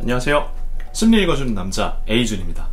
안녕하세요. 심리 읽어주는 남자 A준입니다.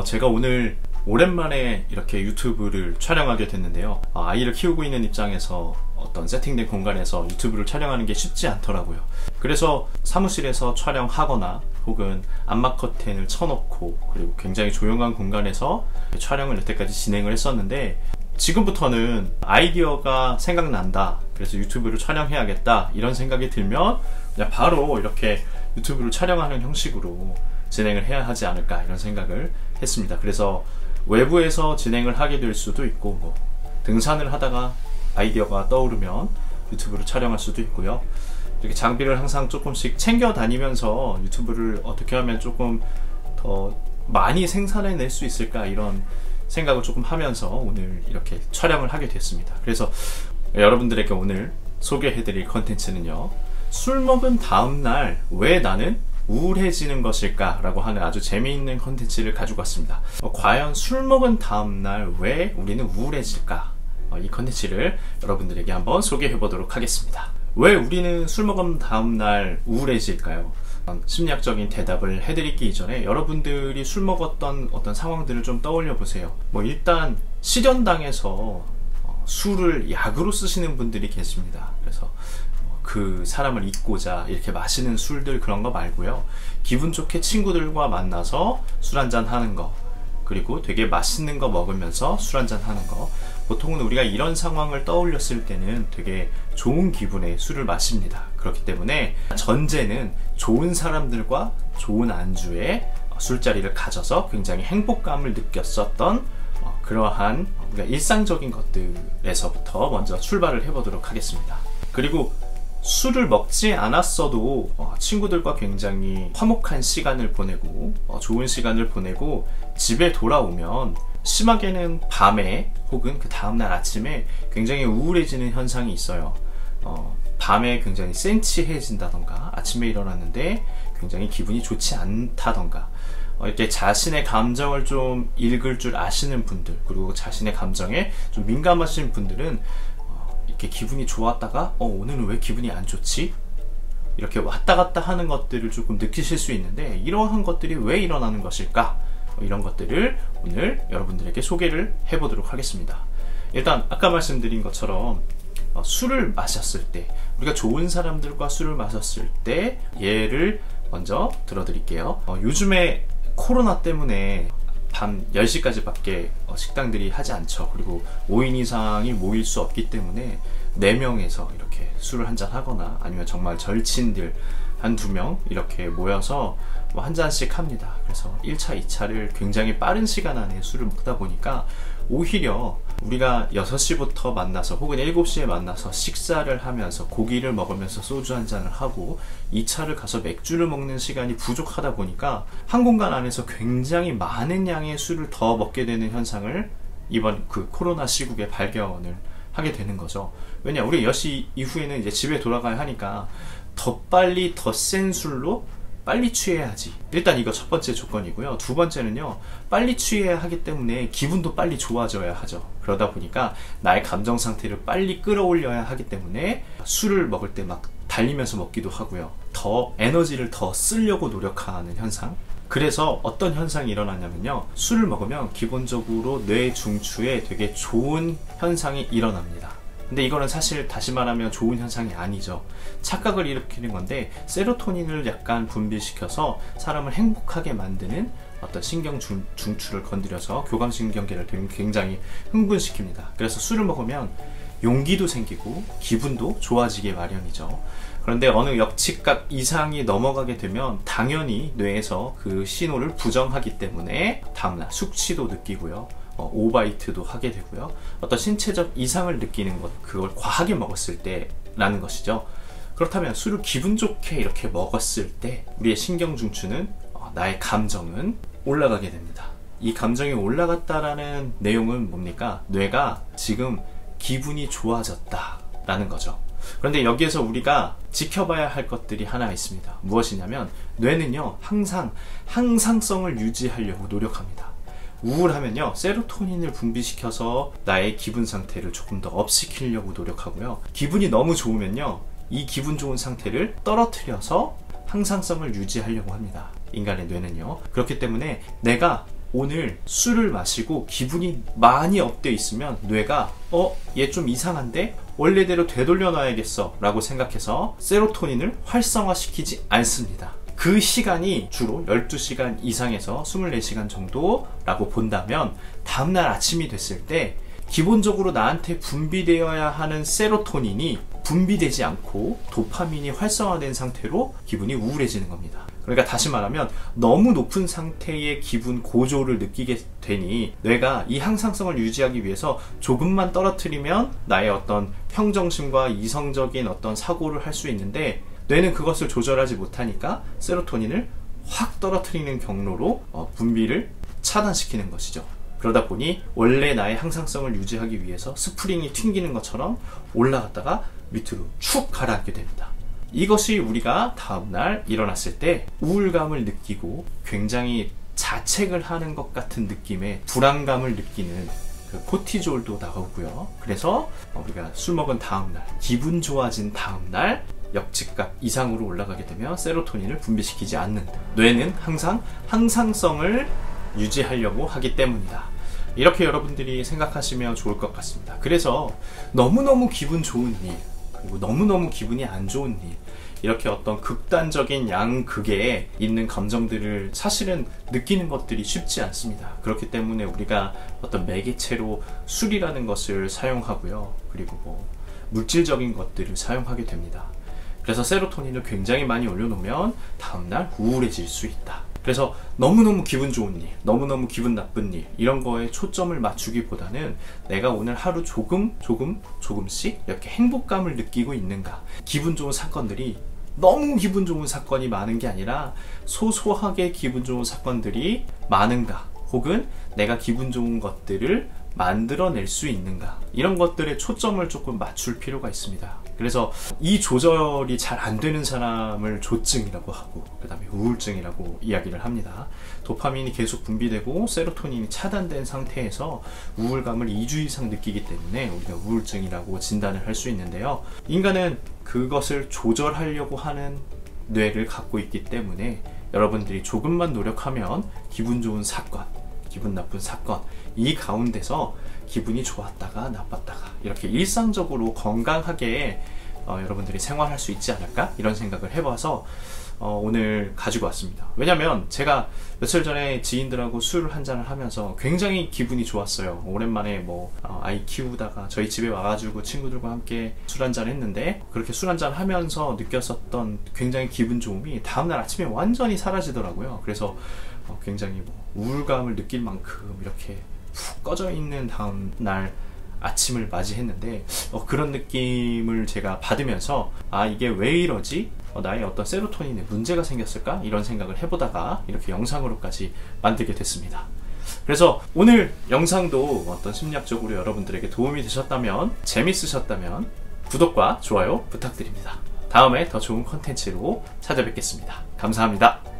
제가 오늘 오랜만에 이렇게 유튜브를 촬영하게 됐는데요. 아이를 키우고 있는 입장에서 어떤 세팅된 공간에서 유튜브를 촬영하는 게 쉽지 않더라고요. 그래서 사무실에서 촬영하거나 혹은 암막 커튼을 쳐놓고 그리고 굉장히 조용한 공간에서 촬영을 여태까지 진행을 했었는데, 지금부터는 아이디어가 생각난다, 그래서 유튜브를 촬영해야겠다 이런 생각이 들면 그냥 바로 이렇게 유튜브를 촬영하는 형식으로 진행을 해야 하지 않을까 이런 생각을 했습니다. 그래서 외부에서 진행을 하게 될 수도 있고, 등산을 하다가 아이디어가 떠오르면 유튜브를 촬영할 수도 있고요. 이렇게 장비를 항상 조금씩 챙겨 다니면서 유튜브를 어떻게 하면 조금 더 많이 생산해낼 수 있을까 이런 생각을 조금 하면서 오늘 이렇게 촬영을 하게 됐습니다. 그래서 여러분들에게 오늘 소개해드릴 컨텐츠는요, 술 먹은 다음날 왜 나는 우울해지는 것일까 라고 하는 아주 재미있는 컨텐츠를 가지고 왔습니다. 과연 술 먹은 다음날 왜 우리는 우울해질까, 이 컨텐츠를 여러분들에게 한번 소개해 보도록 하겠습니다. 왜 우리는 술 먹은 다음날 우울해질까요? 심리학적인 대답을 해드리기 이전에 여러분들이 술 먹었던 어떤 상황들을 좀 떠올려 보세요. 일단 실연당해서 술을 약으로 쓰시는 분들이 계십니다. 그래서 그 사람을 잊고자 이렇게 마시는 술들, 그런 거 말고요, 기분 좋게 친구들과 만나서 술 한잔 하는 거, 그리고 되게 맛있는 거 먹으면서 술 한잔 하는 거, 보통은 우리가 이런 상황을 떠올렸을 때는 되게 좋은 기분에 술을 마십니다. 그렇기 때문에 전제는 좋은 사람들과 좋은 안주에 술자리를 가져서 굉장히 행복감을 느꼈었던 그러한 우리가 일상적인 것들에서부터 먼저 출발을 해보도록 하겠습니다. 그리고 술을 먹지 않았어도 친구들과 굉장히 화목한 시간을 보내고 좋은 시간을 보내고 집에 돌아오면 심하게는 밤에 혹은 그 다음날 아침에 굉장히 우울해지는 현상이 있어요. 밤에 굉장히 센치해진다던가, 아침에 일어났는데 굉장히 기분이 좋지 않다던가, 이렇게 자신의 감정을 좀 읽을 줄 아시는 분들, 그리고 자신의 감정에 좀 민감하신 분들은 이렇게 기분이 좋았다가 오늘은 왜 기분이 안 좋지? 이렇게 왔다 갔다 하는 것들을 조금 느끼실 수 있는데, 이러한 것들이 왜 일어나는 것일까? 이런 것들을 오늘 여러분들에게 소개를 해보도록 하겠습니다. 일단 아까 말씀드린 것처럼 술을 마셨을 때, 우리가 좋은 사람들과 술을 마셨을 때 예를 먼저 들어드릴게요. 요즘에 코로나 때문에 밤 10시까지 밖에 식당들이 하지 않죠. 그리고 5인 이상이 모일 수 없기 때문에 4명에서 이렇게 술을 한잔 하거나, 아니면 정말 절친들 한두 명 이렇게 모여서 한 잔씩 합니다. 그래서 1차, 2차를 굉장히 빠른 시간 안에 술을 먹다 보니까 오히려 우리가 6시부터 만나서 혹은 7시에 만나서 식사를 하면서 고기를 먹으면서 소주 한 잔을 하고 2차를 가서 맥주를 먹는 시간이 부족하다 보니까 한 공간 안에서 굉장히 많은 양의 술을 더 먹게 되는 현상을 이번 그 코로나 시국에 발견을 하게 되는 거죠. 왜냐, 우리 10시 이후에는 이제 집에 돌아가야 하니까 더 빨리 더 센 술로 빨리 취해야지. 일단 이거 첫 번째 조건이고요. 두 번째는요, 빨리 취해야 하기 때문에 기분도 빨리 좋아져야 하죠. 그러다 보니까 나의 감정 상태를 빨리 끌어올려야 하기 때문에 술을 먹을 때 막 달리면서 먹기도 하고요. 더 에너지를 더 쓰려고 노력하는 현상. 그래서 어떤 현상이 일어나냐면요, 술을 먹으면 기본적으로 뇌 중추에 되게 좋은 현상이 일어납니다. 근데 이거는 사실 다시 말하면 좋은 현상이 아니죠. 착각을 일으키는 건데, 세로토닌을 약간 분비시켜서 사람을 행복하게 만드는 어떤 신경 중추를 건드려서 교감신경계를 굉장히 흥분시킵니다. 그래서 술을 먹으면 용기도 생기고 기분도 좋아지게 마련이죠. 그런데 어느 역치각 이상이 넘어가게 되면 당연히 뇌에서 그 신호를 부정하기 때문에 다음날 숙취도 느끼고요, 오바이트도 하게 되고요, 어떤 신체적 이상을 느끼는 것, 그걸 과하게 먹었을 때라는 것이죠. 그렇다면 술을 기분 좋게 이렇게 먹었을 때 우리의 신경 중추는, 나의 감정은 올라가게 됩니다. 이 감정이 올라갔다라는 내용은 뭡니까? 뇌가 지금 기분이 좋아졌다라는 거죠. 그런데 여기에서 우리가 지켜봐야 할 것들이 하나 있습니다. 무엇이냐면, 뇌는요 항상 항상성을 유지하려고 노력합니다. 우울하면요, 세로토닌을 분비시켜서 나의 기분 상태를 조금 더 업시키려고 노력하고요, 기분이 너무 좋으면요, 이 기분 좋은 상태를 떨어뜨려서 항상성을 유지하려고 합니다. 인간의 뇌는요. 그렇기 때문에 내가 오늘 술을 마시고 기분이 많이 업돼 있으면 뇌가 얘 좀 이상한데? 원래대로 되돌려 놔야겠어 라고 생각해서 세로토닌을 활성화시키지 않습니다. 그 시간이 주로 12시간 이상에서 24시간 정도라고 본다면 다음날 아침이 됐을 때 기본적으로 나한테 분비되어야 하는 세로토닌이 분비되지 않고 도파민이 활성화된 상태로 기분이 우울해지는 겁니다. 그러니까 다시 말하면 너무 높은 상태의 기분 고조를 느끼게 되니 뇌가 이 항상성을 유지하기 위해서 조금만 떨어뜨리면 나의 어떤 평정심과 이성적인 어떤 사고를 할 수 있는데 뇌는 그것을 조절하지 못하니까 세로토닌을 확 떨어뜨리는 경로로 분비를 차단시키는 것이죠. 그러다 보니 원래 나의 항상성을 유지하기 위해서 스프링이 튕기는 것처럼 올라갔다가 밑으로 축 가라앉게 됩니다. 이것이 우리가 다음날 일어났을 때 우울감을 느끼고 굉장히 자책을 하는 것 같은 느낌의 불안감을 느끼는 그 코티졸도 나오고요. 그래서 우리가 술 먹은 다음날, 기분 좋아진 다음날 역치값 이상으로 올라가게 되면 세로토닌을 분비시키지 않는 뇌는 항상 항상성을 유지하려고 하기 때문이다. 이렇게 여러분들이 생각하시면 좋을 것 같습니다. 그래서 너무너무 기분 좋은 일, 그리고 너무너무 기분이 안 좋은 일, 이렇게 어떤 극단적인 양극에 있는 감정들을 사실은 느끼는 것들이 쉽지 않습니다. 그렇기 때문에 우리가 어떤 매개체로 술이라는 것을 사용하고요. 그리고 물질적인 것들을 사용하게 됩니다. 그래서 세로토닌을 굉장히 많이 올려놓으면 다음날 우울해질 수 있다. 그래서 너무너무 기분 좋은 일, 너무너무 기분 나쁜 일 이런 거에 초점을 맞추기보다는 내가 오늘 하루 조금씩 이렇게 행복감을 느끼고 있는가. 기분 좋은 사건들이 너무 기분 좋은 사건이 많은 게 아니라 소소하게 기분 좋은 사건들이 많은가, 혹은 내가 기분 좋은 것들을 만들어낼 수 있는가, 이런 것들에 초점을 조금 맞출 필요가 있습니다. 그래서 이 조절이 잘 안 되는 사람을 조증이라고 하고 그 다음에 우울증이라고 이야기를 합니다. 도파민이 계속 분비되고 세로토닌이 차단된 상태에서 우울감을 2주 이상 느끼기 때문에 우리가 우울증이라고 진단을 할 수 있는데요. 인간은 그것을 조절하려고 하는 뇌를 갖고 있기 때문에 여러분들이 조금만 노력하면 기분 좋은 사건, 기분 나쁜 사건, 이 가운데서 기분이 좋았다가 나빴다가 이렇게 일상적으로 건강하게 여러분들이 생활할 수 있지 않을까, 이런 생각을 해봐서 오늘 가지고 왔습니다. 왜냐면 제가 며칠 전에 지인들하고 술 한잔을 하면서 굉장히 기분이 좋았어요. 오랜만에 아이 키우다가 저희 집에 와가지고 친구들과 함께 술 한잔 했는데, 그렇게 술 한잔 하면서 느꼈었던 굉장히 기분 좋음이 다음날 아침에 완전히 사라지더라고요. 그래서 굉장히 우울감을 느낄 만큼 이렇게 푹 꺼져 있는 다음날 아침을 맞이했는데 그런 느낌을 제가 받으면서 이게 왜 이러지? 나의 어떤 세로토닌에 문제가 생겼을까? 이런 생각을 해보다가 이렇게 영상으로까지 만들게 됐습니다. 그래서 오늘 영상도 어떤 심리학적으로 여러분들에게 도움이 되셨다면, 재밌으셨다면 구독과 좋아요 부탁드립니다. 다음에 더 좋은 컨텐츠로 찾아뵙겠습니다. 감사합니다.